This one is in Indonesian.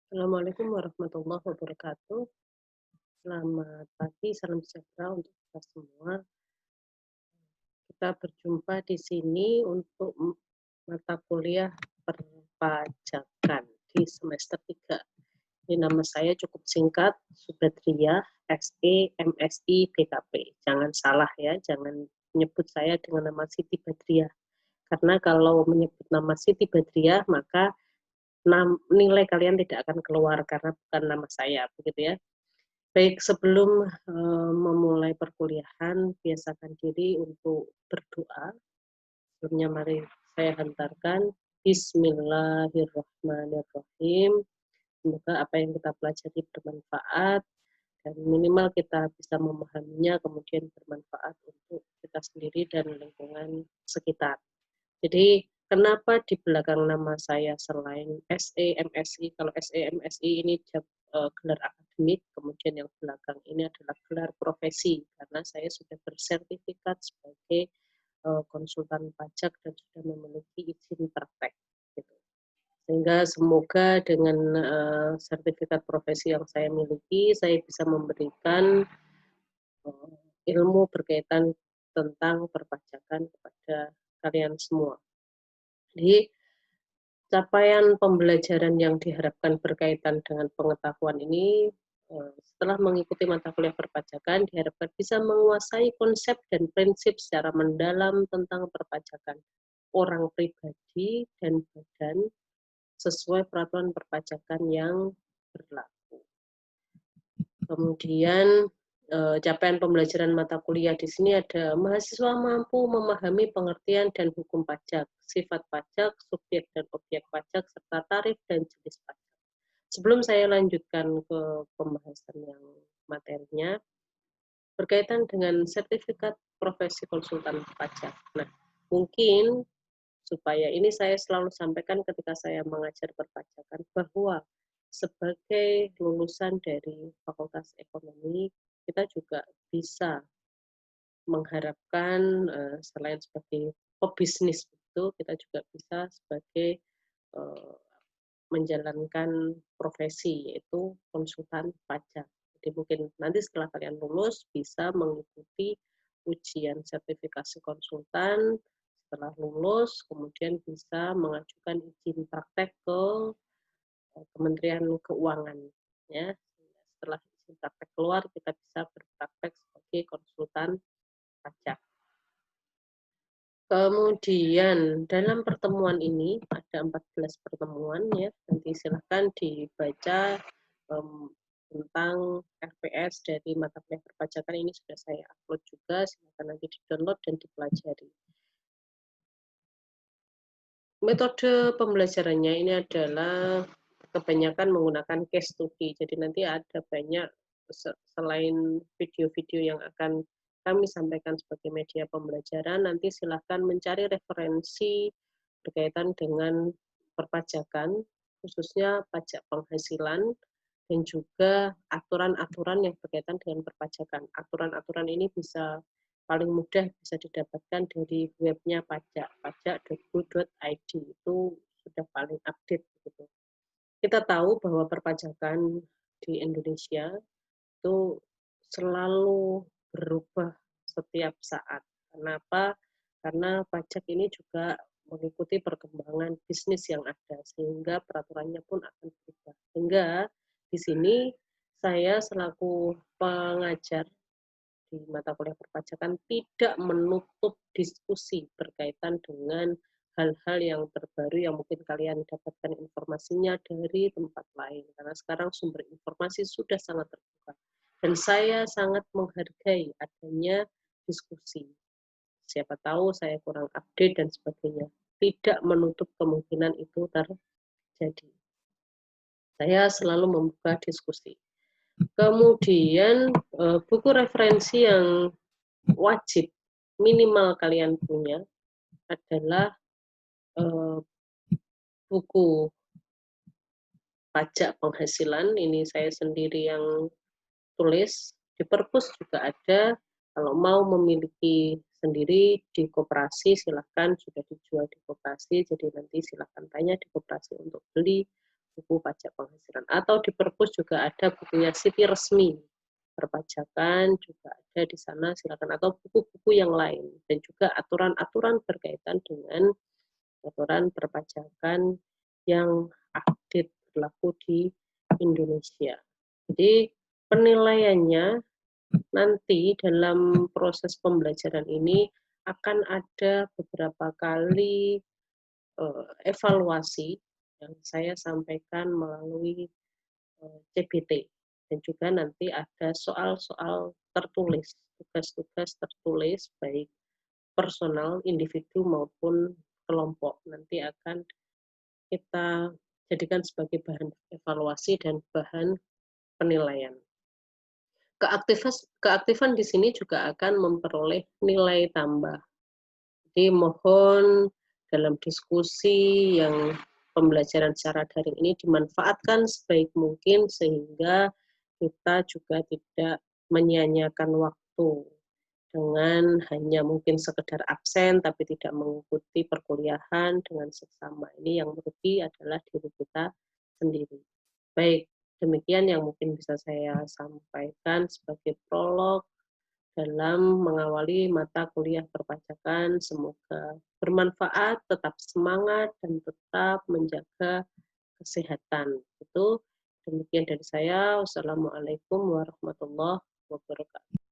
Assalamualaikum warahmatullahi wabarakatuh. Selamat pagi, salam sejahtera untuk kita semua. Kita berjumpa di sini untuk mata kuliah perpajakan di semester 3. Ini nama saya cukup singkat, Subedriah, SE, MSI, BKP. Jangan salah ya, jangan menyebut saya dengan nama Siti Badriah. Karena kalau menyebut nama Siti Badriah, maka nilai kalian tidak akan keluar karena bukan nama saya, begitu ya. Baik, sebelum memulai perkuliahan, biasakan diri untuk berdoa. Sebelumnya mari saya hantarkan Bismillahirrahmanirrahim. Semoga apa yang kita pelajari bermanfaat dan minimal kita bisa memahaminya, kemudian bermanfaat untuk kita sendiri dan lingkungan sekitar. Jadi kenapa di belakang nama saya selain SE, MSI, kalau SE, MSI ini gelar akademik, kemudian yang belakang ini adalah gelar profesi, karena saya sudah bersertifikat sebagai konsultan pajak dan sudah memiliki izin praktek. Gitu. Sehingga semoga dengan sertifikat profesi yang saya miliki, saya bisa memberikan ilmu berkaitan tentang perpajakan kepada kalian semua. Jadi capaian pembelajaran yang diharapkan berkaitan dengan pengetahuan ini setelah mengikuti mata kuliah perpajakan diharapkan bisa menguasai konsep dan prinsip secara mendalam tentang perpajakan orang pribadi dan badan sesuai peraturan perpajakan yang berlaku. Kemudian capaian pembelajaran mata kuliah di sini ada mahasiswa mampu memahami pengertian dan hukum pajak, sifat pajak, subjek dan objek pajak, serta tarif dan jenis pajak. Sebelum saya lanjutkan ke pembahasan yang materinya, berkaitan dengan sertifikat profesi konsultan pajak. Nah, mungkin supaya ini saya selalu sampaikan ketika saya mengajar perpajakan bahwa sebagai lulusan dari Fakultas Ekonomi, kita juga bisa mengharapkan selain sebagai pebisnis itu, kita juga bisa sebagai menjalankan profesi yaitu konsultan pajak. Jadi mungkin nanti setelah kalian lulus bisa mengikuti ujian sertifikasi konsultan. Setelah lulus kemudian bisa mengajukan izin praktek ke Kementerian Keuangan ya. Setelah izin praktek keluar kita bisa berpraktek sebagai konsultan pajak. Kemudian dalam pertemuan ini ada 14 pertemuan ya, nanti silahkan dibaca tentang RPS dari mata kuliah perpajakan ini sudah saya upload juga, silahkan nanti di-download dan dipelajari. Metode pembelajarannya ini adalah kebanyakan menggunakan case study, jadi nanti ada banyak selain video-video yang akan kami sampaikan sebagai media pembelajaran, nanti silahkan mencari referensi berkaitan dengan perpajakan, khususnya pajak penghasilan, dan juga aturan-aturan yang berkaitan dengan perpajakan. Aturan-aturan ini bisa paling mudah bisa didapatkan dari webnya pajak, pajak.go.id, itu sudah paling update. Gitu. Kita tahu bahwa perpajakan di Indonesia itu selalu berubah setiap saat. Kenapa? Karena pajak ini juga mengikuti perkembangan bisnis yang ada, sehingga peraturannya pun akan berubah. Sehingga di sini saya selaku pengajar di mata kuliah perpajakan tidak menutup diskusi berkaitan dengan hal-hal yang terbaru yang mungkin kalian dapatkan informasinya dari tempat lain, karena sekarang sumber informasi sudah sangat terbuka dan saya sangat menghargai adanya diskusi. Siapa tahu saya kurang update dan sebagainya, tidak menutup kemungkinan itu terjadi. Saya selalu membuka diskusi. Kemudian buku referensi yang wajib minimal kalian punya adalah buku pajak penghasilan. Ini saya sendiri yang tulis. Di perpus juga ada. Kalau mau memiliki sendiri di koperasi silahkan, sudah dijual di koperasi. Jadi nanti silahkan tanya di koperasi untuk beli buku pajak penghasilan. Atau di Perpus juga ada bukunya Siti Resmi Perpajakan, juga ada di sana silakan, atau buku-buku yang lain, dan juga aturan-aturan berkaitan dengan aturan perpajakan yang update berlaku di Indonesia. Jadi penilaiannya nanti dalam proses pembelajaran ini akan ada beberapa kali evaluasi yang saya sampaikan melalui CBT, dan juga nanti ada soal-soal tertulis, tugas-tugas tertulis baik personal, individu maupun kelompok, nanti akan kita jadikan sebagai bahan evaluasi dan bahan penilaian. Keaktifan di sini juga akan memperoleh nilai tambah. Jadi mohon dalam diskusi yang pembelajaran secara daring ini dimanfaatkan sebaik mungkin sehingga kita juga tidak menyia-nyiakan waktu dengan hanya mungkin sekedar absen tapi tidak mengikuti perkuliahan dengan seksama. Ini yang merugi adalah diri kita sendiri. Baik, demikian yang mungkin bisa saya sampaikan sebagai prolog dalam mengawali mata kuliah perpajakan. Semoga bermanfaat, tetap semangat, dan tetap menjaga kesehatan. Itu demikian dari saya. Wassalamualaikum warahmatullahi wabarakatuh.